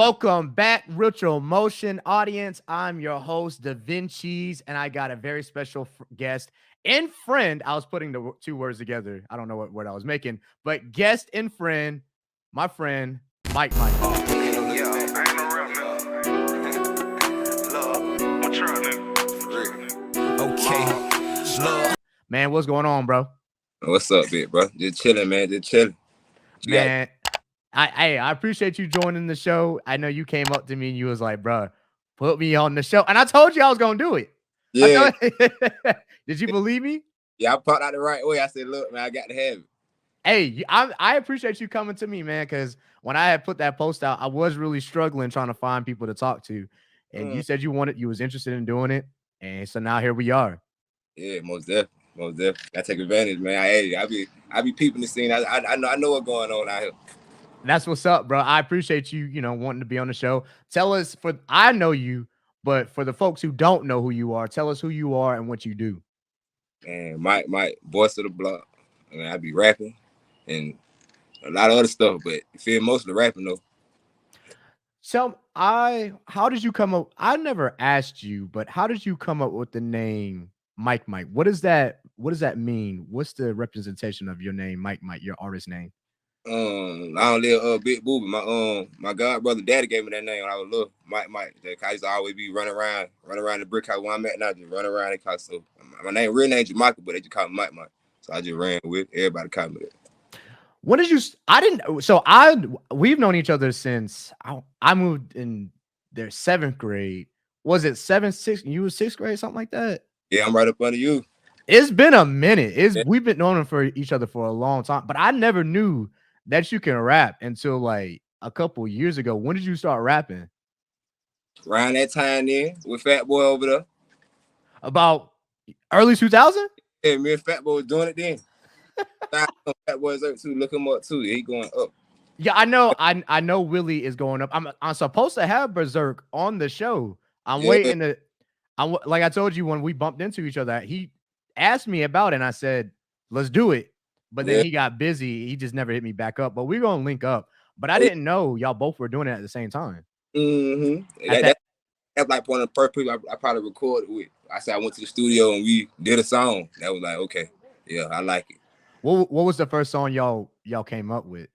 Welcome back, Ritual Motion audience. I'm your host, Da Vinci's, and I got a very special guest and friend. I was putting the two words together. I don't know what word I was making, but guest and friend, my friend, Mike. Yeah, I ain't no rap nigga. Love, I'm trying Okay. Love. Man, what's going on, bro? What's up, big bro? Just chilling, man. Just chilling. Man, I appreciate you joining the show. I know you came up to me and you was like, bro, put me on the show. And I told you I was going to do it. Yeah. Did you believe me? Yeah, I popped out the right way. I said, look, man, I got to have it. Hey, I appreciate you coming to me, man, because when I had put that post out, I was really struggling trying to find people to talk to. And you said you was interested in doing it. And so now here we are. Yeah, most definitely. Most definitely. I take advantage, man. I be peeping the scene. I know what's going on out here. That's what's up, bro. I appreciate you, wanting to be on the show. Tell us I know you, but for the folks who don't know who you are, tell us who you are and what you do. Man, Mike, voice of the block. I mean, I be rapping and a lot of other stuff, but you feel mostly rapping though. So how did you come up? I never asked you, but how did you come up with the name Mike? What does that mean? What's the representation of your name, Mike, your artist name? I don't live Big Booby. My god brother daddy gave me that name when I was little. Mike. I used to always be running around the brick house where I'm at now, just running around the house. So my real name is Michael, but they just call me Mike. So I just ran with it. Everybody called me that. When did you? We've known each other since I moved in their 7th grade. Was it 7th, 6th? You was 6th grade, something like that. Yeah, I'm right up under you. It's been a minute. We've been known for each other for a long time, but I never knew that you can rap until like a couple years ago. When did you start rapping? Around that time then, with Fat Boy over there. About early 2000? Yeah, me and Fat Boy was doing it then. Fat Boy's up too. Look him up too. He going up. Yeah, I know. I know Willie is going up. I'm supposed to have Berserk on the show. I'm waiting to. Like I told you when we bumped into each other, he asked me about it, and I said, "Let's do it." But then he got busy. He just never hit me back up. But we're gonna link up. But I didn't know y'all both were doing it at the same time. That's like one of the first people I probably recorded with. I said I went to the studio and we did a song. That was like, okay, yeah, I like it. What was the first song y'all came up with?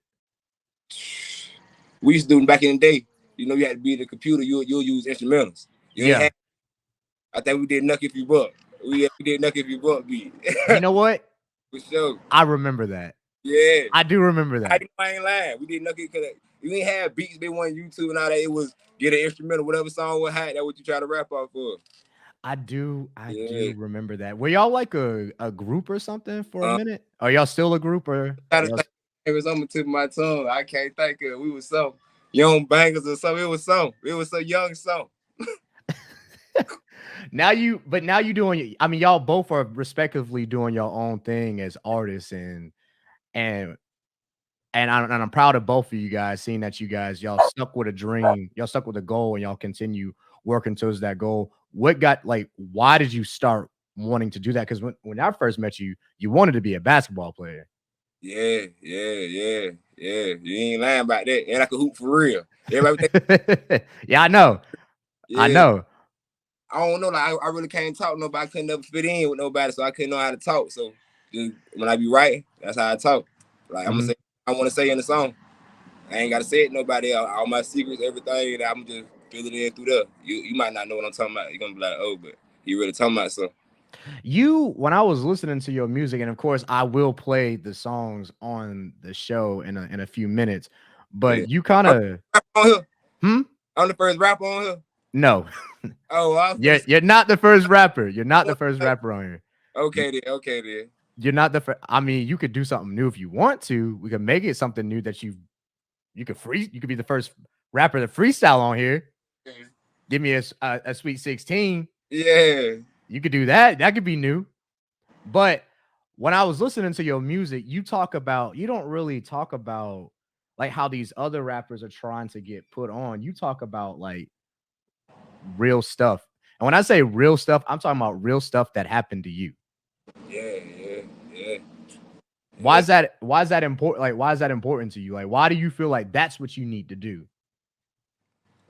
We used to do back in the day. You know, you had to be in the computer. You'll use instrumentals. I think we did Nuck If You Buck. We did Nuck If You Buck beat. You know what? For sure. I remember that. Yeah. I do remember that. I ain't lying. We did Nuck It because you ain't have beats. They on YouTube and all that. It was get an instrumental, whatever song was hot. That's what you try to rap off for. I do remember that. Were y'all like a group or something for a minute? Are y'all still a group or? It was on the tip of my tongue. I can't think of it. We was some young bangers or something. It was so young song. Now you doing. I mean, y'all both are respectively doing your own thing as artists, and I'm proud of both of you guys. Seeing that y'all stuck with a dream, y'all stuck with a goal, and y'all continue working towards that goal. Why did you start wanting to do that? Because when I first met you, you wanted to be a basketball player. Yeah. You ain't lying about that. And I could hoop for real. Everybody yeah, I know. Yeah. I know. I don't know. Like I really can't talk. Nobody. I couldn't never fit in with nobody, so I couldn't know how to talk. So just, when I be writing, that's how I talk. Like I'm gonna say, I want to say in the song. I ain't gotta say it to nobody else. All my secrets, everything. I'm just fill it in through there. You might not know what I'm talking about. You're gonna be like, oh, but you really talking about something. When I was listening to your music, and of course I will play the songs on the show in a few minutes, but you kind of I'm the first rapper on here. No. Oh, you're not the first rapper. You're not the first rapper on here. Okay then. You're not the first. I mean, you could do something new if you want to. We could make it something new that you could be the first rapper to freestyle on here. Okay. Give me a Sweet 16. Yeah. You could do that. That could be new. But when I was listening to your music, you don't really talk about like how these other rappers are trying to get put on. You talk about like real stuff. And when I say real stuff, I'm talking about real stuff that happened to you. Yeah. Why is that important? Like, why is that important to you? Like, why do you feel like that's what you need to do?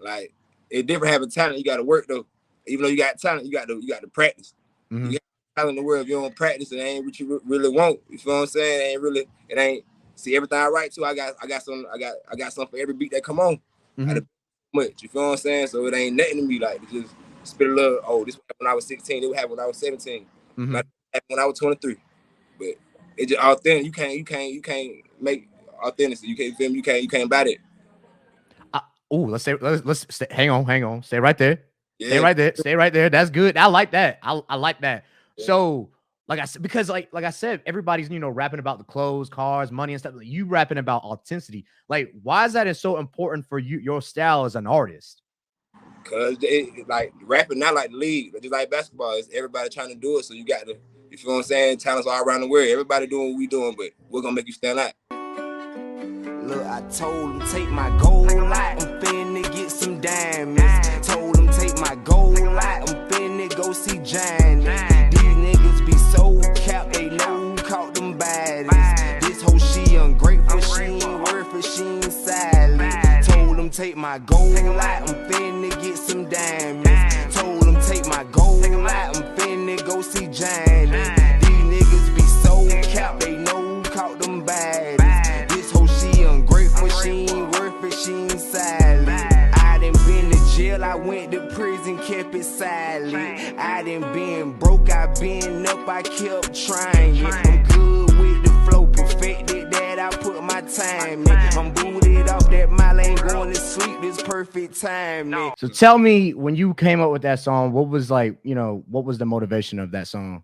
Like it's different having talent. You got to work though. Even though you got talent, you got to practice. Mm-hmm. You got talent in the world. If you don't practice, it ain't what you really want. You feel what I'm saying? It ain't. See everything I write to, I got something for every beat that come on. Mm-hmm. Much. You feel what I'm saying? So it ain't nothing to me like to just spit a little. Oh, this happened when I was 16. It would happen when I was 17. Mm-hmm. It happened when I was 23. But it's just authentic. You can't make authenticity. You can't feel me. You can't buy that. Let's stay, hang on. Stay right there. Yeah. Stay right there. That's good. I like that. I like that. Yeah. So, like I said, because like I said, everybody's rapping about the clothes, cars, money, and stuff. Like, you rapping about authenticity. Like, why is that so important for you? Your style as an artist. Cause like rapping not like the league, just like basketball. It's everybody trying to do it. So you got to, you feel what I'm saying? Talents all around the world. Everybody doing what we doing, but we're gonna make you stand out. Look, I told him take my gold light, I'm finna get some diamonds. Told him take my gold light, I'm finna go see Johnny. These niggas be so capped, they know who caught them baddies. This hoe she ungrateful, she ain't worth it, she ain't silent. Told him take my gold light, I'm finna get some diamonds. Told him take my gold light, I'm finna go see Johnny. These niggas be so capped, they know who caught them baddies. She ain't worth it, she ain't silent. I done been to jail, I went to prison, kept it silent. I done been broke, I been up, I kept trying. I'm good with the flow, perfected that, I put my time in. I'm booted off that mile, ain't going to sleep, this perfect time. So tell me, when you came up with that song, what was what was the motivation of that song?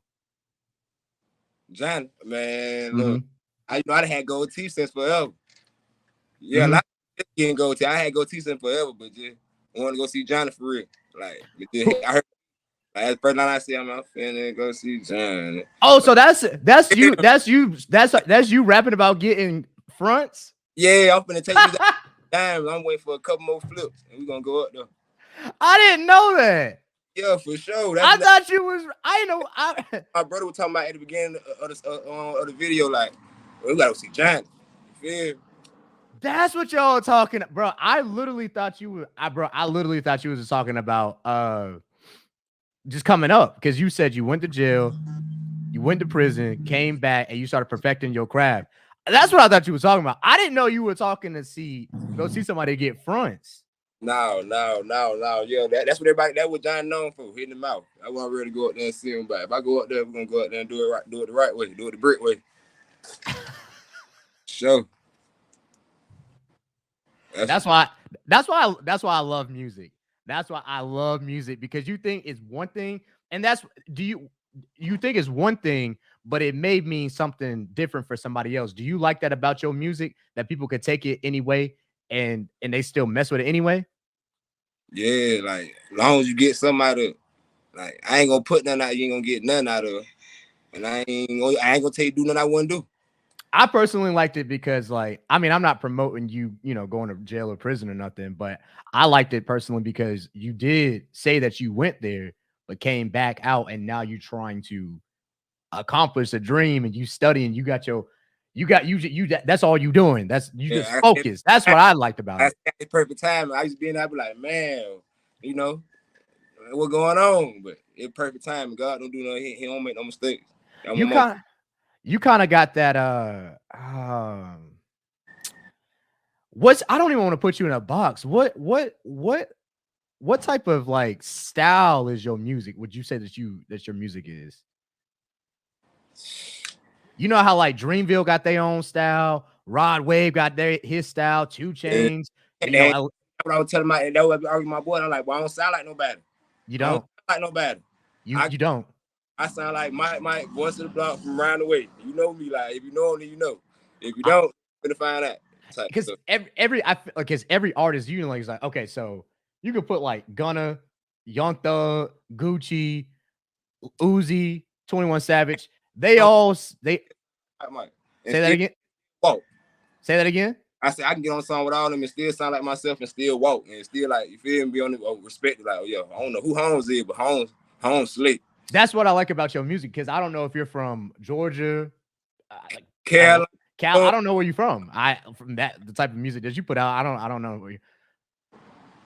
John, man, look, I done had gold teeth since forever. Yeah, a lot of getting gold teeth. I had gold teeth since forever, but just want to go see Johnny for real. Like, I heard the first line I said, I'm finna go see Johnny. Oh, so that's you rapping about getting fronts? Yeah, I'm finna take you down. I'm waiting for a couple more flips, and we're gonna go up there. I didn't know that. Yeah, for sure. I thought you was. I know. My brother was talking about at the beginning of the video, like, we gotta go see Johnny. You feel? That's what y'all talking, bro. I literally thought you were. I literally thought you was just talking about just coming up, because you said you went to jail, you went to prison, came back, and you started perfecting your craft. That's what I thought you were talking about. I didn't know you were talking to go see somebody get fronts. No. Yeah, that's what everybody. That's what John known for, hitting the mouth. I wasn't ready to go up there and see him, but if I go up there, we're gonna go up there and do it right, do it the right way, do it the brick way. Sure. That's why I love music. That's why I love music, because you think it's one thing, and you think it's one thing, but it may mean something different for somebody else. Do you like that about your music, that people could take it anyway and they still mess with it anyway? Yeah, like as long as you get something out of it. Like, I ain't gonna put nothing out, you ain't gonna get nothing out of it. And I ain't gonna tell you do nothing I wouldn't do. I personally liked it because, like, I mean, I'm not promoting you, going to jail or prison or nothing, but I liked it personally because you did say that you went there, but came back out, and now you're trying to accomplish a dream, and you studying. That's all you doing. That's you just focus. That's what I liked about it. That's the perfect time. I used to be in there, I be like, man, what's going on? But it's perfect time. God don't do no, he don't make no mistakes. You kind of got that. I don't even want to put you in a box. What type of like style is your music? Would you say that your music is? You know how like Dreamville got their own style, Rod Wave got his style, 2 Chainz. Yeah. What I was telling my boy, I'm like, well, I don't sound like nobody. You don't sound like nobody. You don't. I sound like my voice of the block from around the way. You know me, like if you know me, you know. If you don't, you're gonna find out. Because every artist, is like, okay, so you could put like Gunna, Young Thug, Gucci, Uzi, 21 Savage. Say that again. Walk. Say that again. I said I can get on a song with all of them and still sound like myself and still walk and still, like, you feel me, be on the respect. Like, oh yeah, I don't know who Holmes is, but Holmes slick. That's what I like about your music, because I don't know if you're from Georgia, Carolina. I don't know where you're from. From the type of music that you put out, I don't know where you.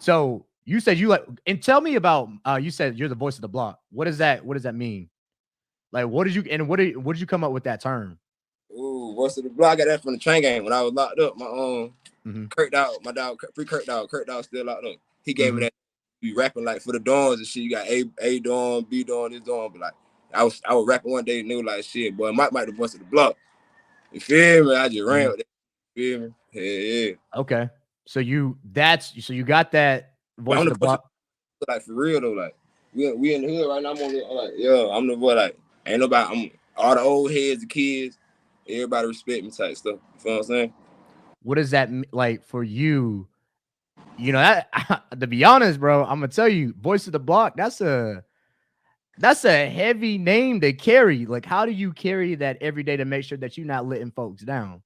So you said you like, and tell me about. You said you're the voice of the block. What does that? What does that mean? Like, what did you and what did you come up with that term? Ooh, voice of the block. I got that from the train game when I was locked up. My Kurt Dog, my dog, free Kurt Dog. Kurt Dog still locked up. He gave me that. Be rapping like for the dorms and shit. You got A dorm, B dorm, this dorm. But like I was rapping one day and they were like, shit, boy, Mike the voice of the block. You feel me? I just ran with that. You feel me? Yeah. Okay. So you got that voice of the block. Like for real though, like we in the hood right now. I'm on the, like, yeah, I'm the boy. Like ain't nobody. I'm all the old heads, the kids. Everybody respect me type stuff. You feel what I'm saying? What does that like for you? You know, that to be honest, bro, I'm gonna tell you, voice of the block. That's a heavy name to carry. Like, how do you carry that every day to make sure that you're not letting folks down?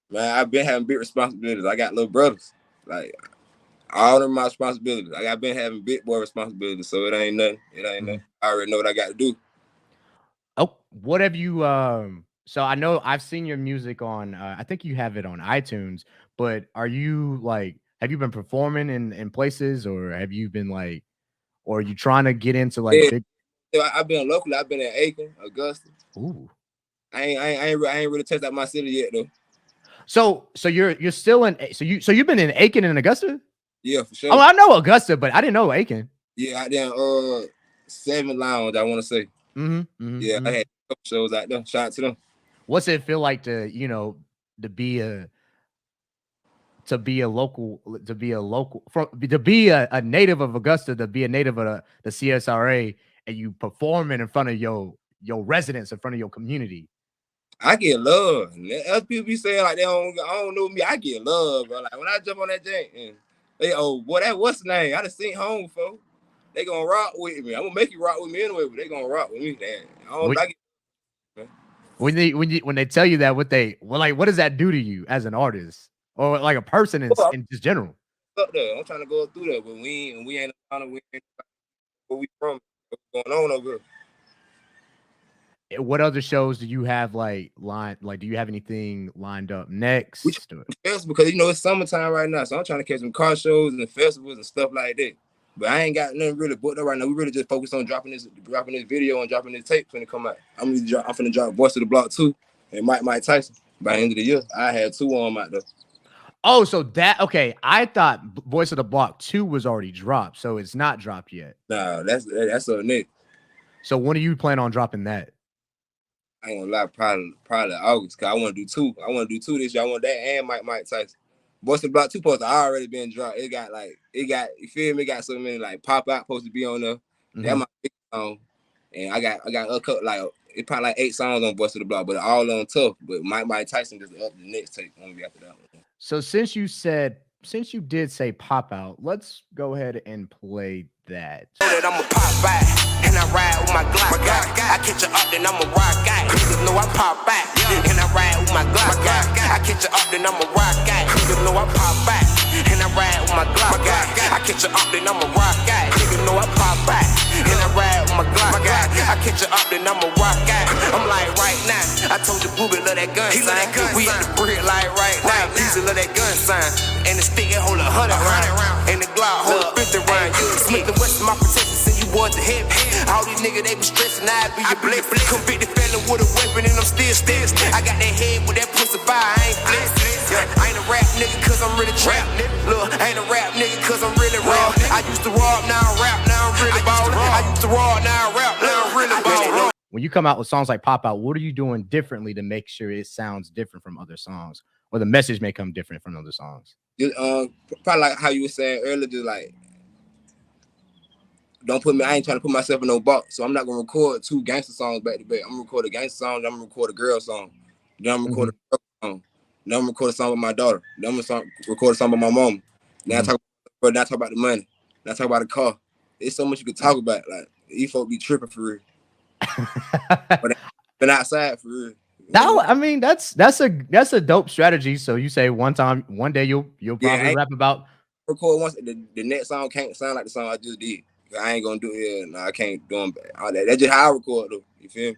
Man, I've been having big responsibilities. I got little brothers. Like all of my responsibilities. Like I've been having big boy responsibilities. So it ain't nothing. It ain't nothing. I already know what I got to do. Oh, what have you so I know I've seen your music on I think you have it on iTunes, but are you like have you been performing in places or have you been like or are you trying to get into like big I've been locally, I've been in Aiken, Augusta. Ooh. I ain't really touched out my city yet though. So you're still in so you've been in Aiken and Augusta? Yeah, for sure. Oh, I know Augusta, but I didn't know Aiken. Yeah, I done 7 Lounge, I want to say. Yeah, I had a couple shows out there. Shout out to them. What's it feel like to, you know, to be a native of Augusta, to be a native of the CSRA, and you performing in front of your residents, in front of your community? I get love. Other people be saying like I don't know me. I get love, bro. Like when I jump on that jank and they boy, that what's the name? I done seen home, folks. They gonna rock with me. I'm gonna make you rock with me anyway, but they gonna rock with me. When they tell you that, what does that do to you as an artist or like a person in just general? Up there, I'm trying to go through that, but we ain't where we from. What's going on over here? What other shows do you have do you have anything lined up next? Because you know it's summertime right now, so I'm trying to catch some car shows and festivals and stuff like that. But I ain't got nothing really booked up right now. We really just focused on dropping this video and dropping this tape when it come out. I'm finna drop Voice of the Block 2 and Mike Tyson by the end of the year. I had 2 on out there. Oh, so I thought Voice of the Block 2 was already dropped, so it's not dropped yet. Nah, that's a Nick. So when do you plan on dropping that? I ain't gonna lie, probably August, cause I want to do 2. I want to do 2 this year. I want that and Mike Tyson. Voice of the Block 2 poster I already been dropped. It got you feel me? It got so many like pop out supposed to be on there. That's my big song, and I got a couple like it probably like 8 songs on Voice of the Block, but all on tough. But Mike Tyson just up the next tape on me after that one. So since you did say pop out, let's go ahead and play that. That I'ma pop back and I ride with my Glock. I catch you up, then I'ma rock out. Niggas know I pop back and I ride with my Glock. I catch you up, then I'ma rock out. Niggas know I pop back and I ride with my Glock. I catch you up, then I'ma rock out. Niggas know I pop back and I ride with my Glock. I catch you up, then I'ma rock out. I'm like right now, I told you Booby love that gun sign. We at the brick like right now. Beezy love that gun sign. And the stick it hold 100 round. And the Glock hold 50 round. You Smith and West my protection, send you boys to heaven. All these niggas they be stressing, I be your blip. Convicted felon with a weapon and I'm still. I got that head with that pussy fire, I ain't blessed. I ain't a rap nigga cause I'm really trap. Look, I ain't a rap nigga cause I'm really raw. I used to rob, now I rap, now I'm really ballin'. I used to rob, now I rap, now I'm really ballin'. When you come out with songs like Pop Out, what are you doing differently to make sure it sounds different from other songs, or the message may come different from other songs? Probably like how you were saying earlier, just like I ain't trying to put myself in no box, so I'm not gonna record 2 gangster songs back to back. I'm gonna record a gangster song, then I'm gonna record a girl song, then I'm gonna record a girl song, then I'm gonna record a song with my daughter, then I'm gonna record a song with my mom. Now I talk about the money, now I talk about the car. It's so much you could talk about. Like these folks be tripping for real. But been outside for real. No, I mean that's a dope strategy. So you say one day you'll probably rap about record once. The next song can't sound like the song I just did. I ain't gonna do it. No, I can't do them. All that. That's just how I record though. You feel me?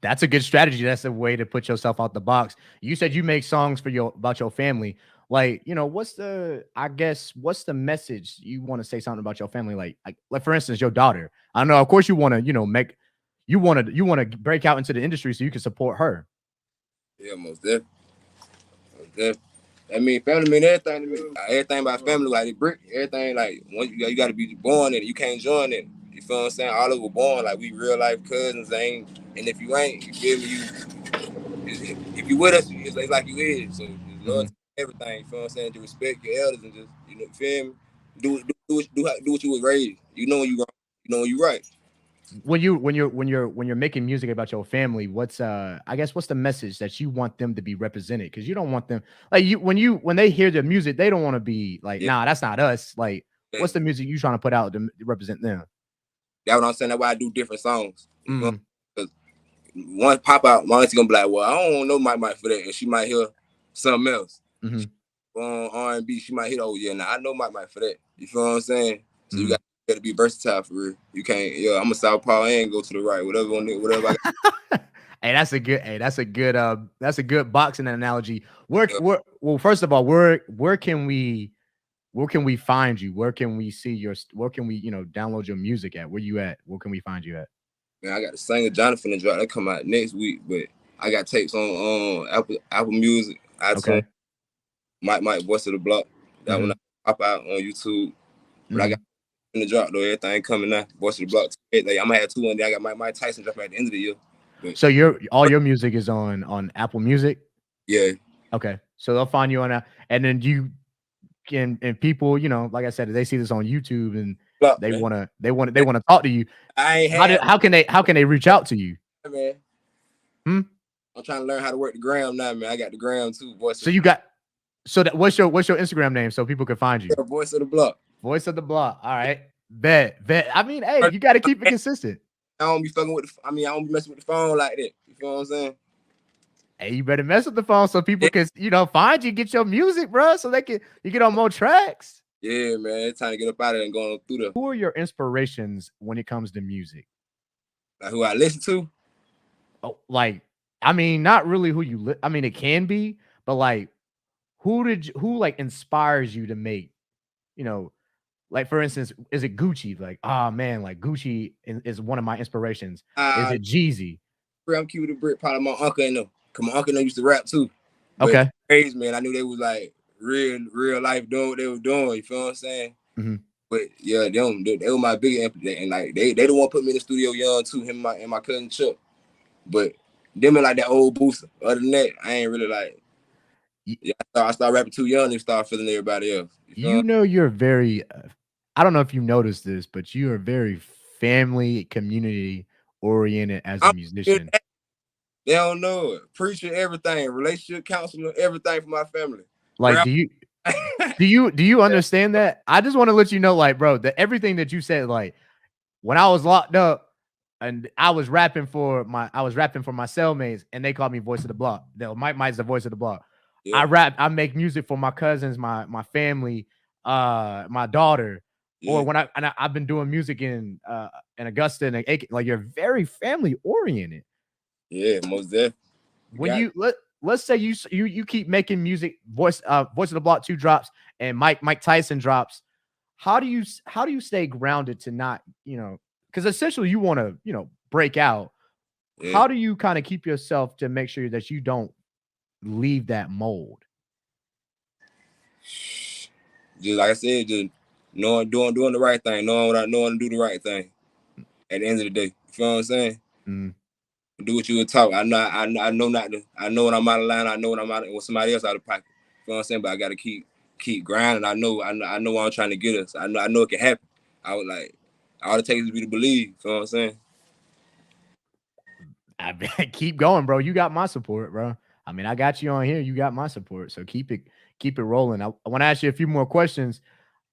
That's a good strategy. That's a way to put yourself out the box. You said you make songs about your family. like, what's the, I guess, what's the message you want to say something about your family? Like for instance, your daughter. I know, of course, you want to, you want to break out into the industry so you can support her. Yeah, most definitely. Most definitely. I mean, family mean everything to me. Everything about family, like the brick, everything, like, once you got to be born in it. You can't join it. You feel what I'm saying? All of us were born, like, we real life cousins, ain't, and if you ain't, you feel me, if you with us, it's like you is. So, just love to everything, you feel what I'm saying? To respect your elders and just, feel me? Do what you was raised. You know when you wrong, you know when you right. When you're making music about your family, what's I guess what's the message that you want them to be represented? Because you don't want them, like, when they hear the music, they don't want to be like, Yeah. nah, that's not us. Like, Yeah. what's the music you trying to put out to represent them? That's what I'm saying. That's why I do different songs. You know? Mm. Because one pop out, my auntie gonna be like, well, I don't know Mike for that. And she might hear something else. Mm-hmm. R&B, she might hit, oh yeah, nah, I know Mike for that. You feel what I'm saying? So Mm-hmm. you got to be versatile for real. You can't, I'm a southpaw and go to the right. Whatever I got. Hey, that's a good boxing analogy. Well, first of all, where can we find you? Where can we see where can we, download your music at? Where you at? Where can we find you at? Man, I got the singer Jonathan and drop that come out next week, but I got tapes on Apple Music, iTunes, Okay. Mike Voice of the Block. That one I pop out on YouTube. But I got in the drop though, everything coming now. Voice of the Block. Like, I'm gonna have 2 one day. I got Mike Tyson drop at the end of the year. But, so all your music is on Apple Music? Yeah. Okay. So they'll find you on that, and then you can, and people, like I said, they see this on YouTube and they want to talk to you. How can they reach out to you? Man. I'm trying to learn how to work the gram now, man. I got the gram too. What's your Instagram name so people can find you? Voice of the Block. Voice of the Block. All right. Bet. I mean, hey, you got to keep it consistent. I don't be fucking with I don't be messing with the phone like that. You feel what I'm saying? Hey, you better mess with the phone so people can, find you, get your music, bro, so you get on more tracks. Yeah, man. It's time to get up out of there and going through the. Who are your inspirations when it comes to music? Like who I listen to? Oh, like, I mean, not really who you I mean, it can be, but like, who like inspires you to make, like, for instance, is it Gucci? Like, oh man, like Gucci is one of my inspirations. Is it Jeezy? I'm cute with the brick, probably my uncle and them. Cause my uncle and them used to rap too. But okay. Crazy, man. I knew they was like real life doing what they were doing. You feel what I'm saying? Mm-hmm. But yeah, they were my big influence, and like they the one put me in the studio young too. Him and my cousin Chuck. But them and like that old booster. Other than that, I ain't really like. Yeah, I started rapping too young and started feeling everybody else. You're very. I don't know if you noticed this, but you are very family, community oriented as a musician. They don't know it. Preacher, everything, relationship counselor, everything for my family. Like, do you understand that? I just want to let you know, like, bro, that everything that you said, like, when I was locked up and I was rapping for my cellmates, and they called me Voice of the Block. Mike's the Voice of the Block. Yeah. I make music for my cousins, my family, my daughter. Yeah. Or when I've been doing music in Augusta and like, you're very family oriented. Yeah, most definitely. When let's say you keep making music, Voice of the Block 2 drops and Mike Tyson drops. How do you stay grounded to not, because essentially you want to, break out. Yeah. How do you kind of keep yourself to make sure that you don't leave that mold? Just like I said, just doing the right thing, knowing to do the right thing. At the end of the day, you feel what I'm saying? Mm. Do what you would talk. I know not to. I know when I'm out of line. I know when I'm out with somebody else out of pocket. You know what I'm saying? But I gotta keep grinding. I know what I'm trying to get us. I know it can happen. I was like, all it takes is me to believe. You know what I'm saying? I keep going, bro. You got my support, bro. I mean, I got you on here. You got my support. So keep it rolling. I want to ask you a few more questions.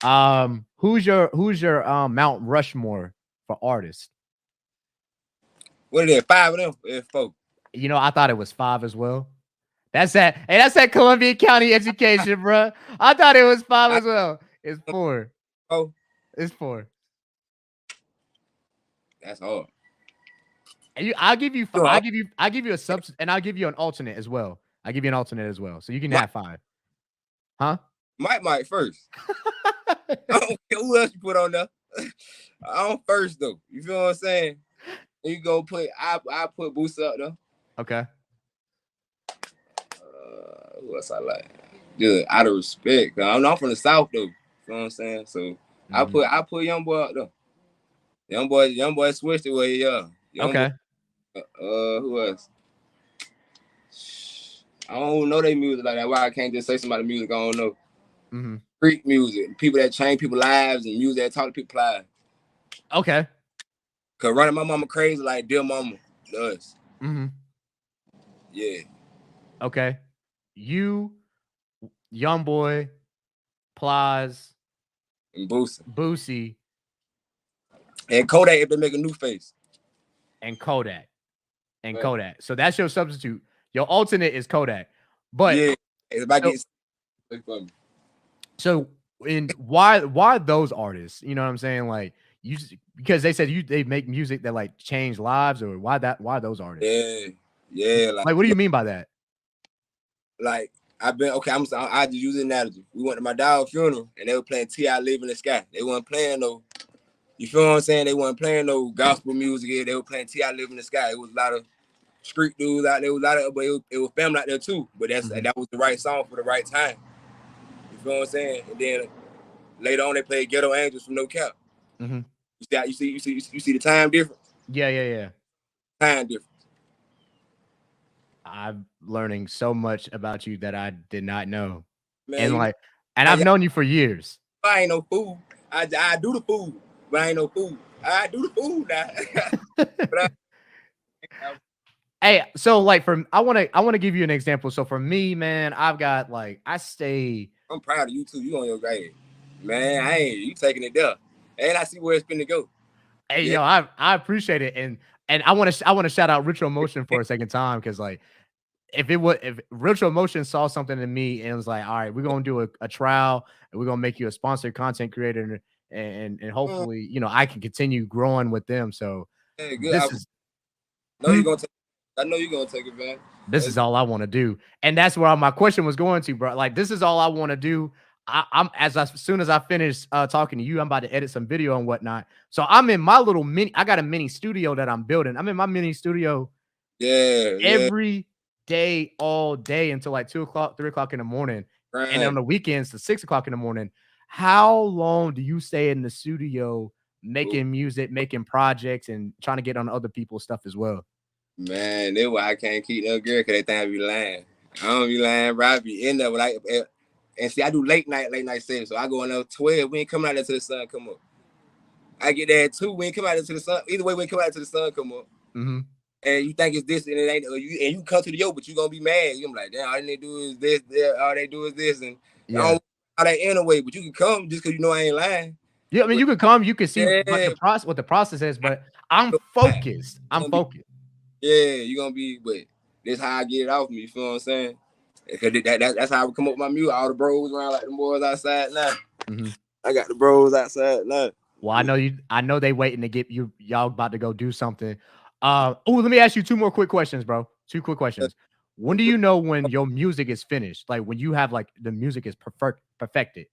Who's your Mount Rushmore for artists? What are there? 5 of them? Or 4? I thought it was 5 as well. That's that Columbia County education, bro. I thought it was 5 as well. It's 4. Oh, it's 4. That's hard. I'll give you 5. I'll give you a substitute, and I'll give you an alternate as well. I'll give you an alternate as well, so you can have 5. Huh? Mike first. I don't care who else you put on there. I'm first though. You feel what I'm saying? And you go put I put Boosie up there. Okay. Who else I like? Just out of respect. I'm from the South though. You know what I'm saying? So I put Young Boy up there. Young boy switched it where Young Okay. Boy, who else? I don't know their music like that. Why I can't just say somebody's music I don't know. Street music, people that change people's lives and music that talk to people's lives. Okay. Cause running my mama crazy like Dear Mama does. Yeah. Okay. You, Young Boy, Plies, And Boosie. Boosie, and Kodak if they make a new face. And Kodak. And Kodak. So that's your substitute. Your alternate is Kodak. But yeah, if I get so in why those artists? You know what I'm saying? Like you because they said they make music that like change lives, or why those artists? Yeah. Like what do you mean by that? Like I've been I just use an analogy. We went to my dog's funeral and they were playing T.I. Live in the Sky. They weren't playing no, you feel what I'm saying? They weren't playing no gospel music here. They were playing T.I. Live in the Sky. It was a lot of street dudes out there. It was a lot of, but it was family out there too. But that was the right song for the right time. You feel what I'm saying? And then later on they played Ghetto Angels from No Cap. You see the time difference? Yeah. Time difference. I'm learning so much about you that I did not know. Man, and I've known you for years. I ain't no fool. I do the fool, but I ain't no fool. I do the fool now. Hey, so like I want to give you an example. So for me, man, I've got like I'm proud of you too. You on your grade, man. You taking it there, and I see where it's finna go. Hey, yo, I appreciate it, and I want to shout out Retro Motion for a second time because like if Retro Motion saw something in me and was like, all right, we're gonna do a trial and we're gonna make you a sponsored content creator and hopefully I can continue growing with them. So good. You're gonna take. I know you're gonna take it, man. This is all I want to do, and that's where my question was going to, bro. Like, this is all I want to do. As soon as I finish talking to you, I'm about to edit some video and whatnot. So I'm in my little I got a mini studio that I'm building. I'm in my mini studio. Every day, all day until like 2 o'clock, 3 o'clock in the morning, and on the weekends to 6 o'clock in the morning. How long do you stay in the studio making music, making projects, and trying to get on other people's stuff as well? Man, that's why I can't keep no girl, because they think I be lying. I don't be lying, bro. I be in there, but and see, I do late night sessions. So I go in there 12. We ain't coming out there till the sun come up. I get there at 2. We ain't coming out there till the sun. Either way, we ain't coming out till the sun come up. And you think it's this and it ain't. And you come to the yoke, but you gonna be mad. You like, damn, all they do is this. All they do is this, and I don't all that anyway. But you can come just because you know I ain't lying. Yeah, I mean, you can come. You can see what the process is. But I'm focused. I'm focused. Yeah, you gonna be, but this how I get it off me. You feel what I'm saying? Because that's how I would come up with my music. All the bros around like the boys outside now. I got the bros outside now. Well, I know they waiting to get you. Y'all about to go do something. Let me ask you 2 more quick questions, bro. 2 quick questions. When do you know when your music is finished? Like when you have like the music is perfected?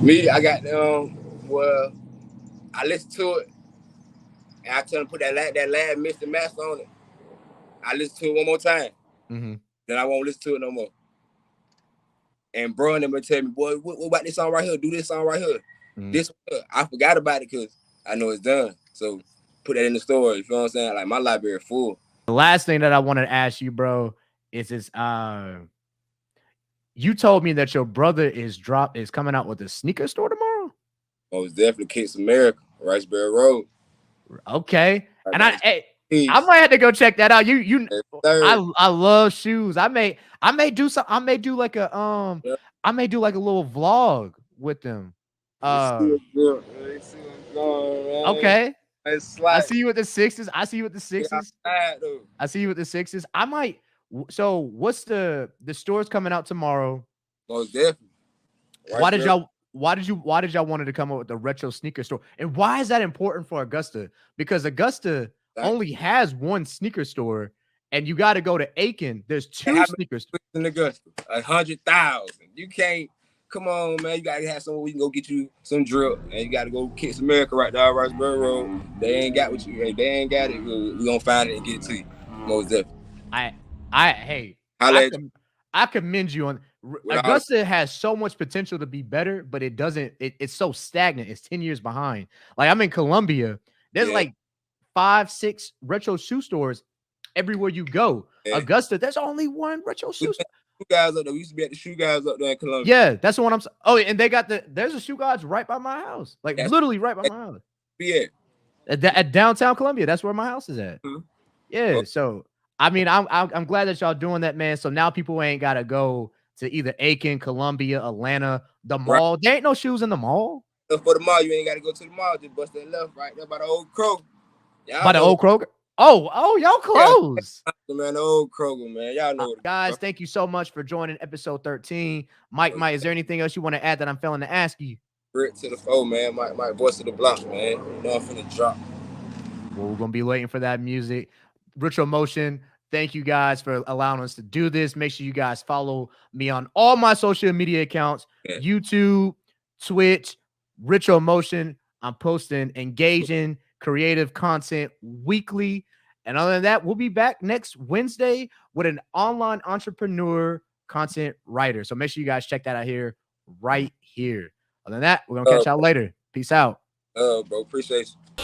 Me, I got well, I listen to it. And I tell them put that last Mr. Master on it. I listen to it one more time. Then I won't listen to it no more. And bro and them will tell me, boy, what about this song right here? Do this song right here. This one, I forgot about it because I know it's done. So put that in the store. You feel what I'm saying? Like my library full. The last thing that I wanted to ask you, bro, is this. You told me that your brother is coming out with a sneaker store tomorrow. Oh, it's definitely Kicks America, Riceberry Road. Okay, and I might have to go check that out. I love shoes. I may do like a I may do like a little vlog with them. Okay. I see you with the 6s. I see you with the 6s. I see you with the 6s. I might. So what's the store's coming out tomorrow? Most definitely. Why did y'all wanted to come up with the retro sneaker store? And why is that important for Augusta? Because Augusta only has one sneaker store, and you got to go to Aiken. There's Hey, 2 how sneakers. many in Augusta? 100,000. You can't. Come on, man. You gotta have someone we can go get you some drip, and you gotta go Kids America right down Roxbury Road. They ain't got what you. They ain't got it. We gonna find it and get it to you. Most definitely. Hey, I commend you on. Augusta has so much potential to be better, but it doesn't. It's so stagnant. It's 10 years behind. Like I'm in Columbia. There's like 5, 6 retro shoe stores everywhere you go. Yeah. Augusta, there's only one retro shoe store. Shoe guys up there. We used to be at the shoe guys up there in Columbia. Yeah, that's the one I'm. Oh, and they got there's a shoe guys right by my house, like literally right by my house. Yeah. At downtown Columbia, that's where my house is at. Mm-hmm. Yeah, so I mean, I'm glad that y'all doing that, man. So now people ain't gotta go to either Aiken, Columbia, Atlanta, the mall. Right. There ain't no shoes in the mall. For the mall, you ain't gotta go to the mall. Just bust that left right there by the old Kroger. By the old Kroger. Oh, y'all close. Yeah. Man, the old Kroger, man. Y'all know it. Guys, thank you so much for joining episode 13. Mike, is there anything else you want to add that I'm failing to ask you? Grit to the foe, man. My voice to the block, man. You know I'm finna drop. Well, we're gonna be waiting for that music. Retro Motion, thank you guys for allowing us to do this. Make sure you guys follow me on all my social media accounts, YouTube, Twitch, Retro Motion. I'm posting engaging, creative content weekly. And other than that, we'll be back next Wednesday with an online entrepreneur content writer. So make sure you guys check that out here, right here. Other than that, we're going to catch y'all later. Peace out. Bro, appreciate you.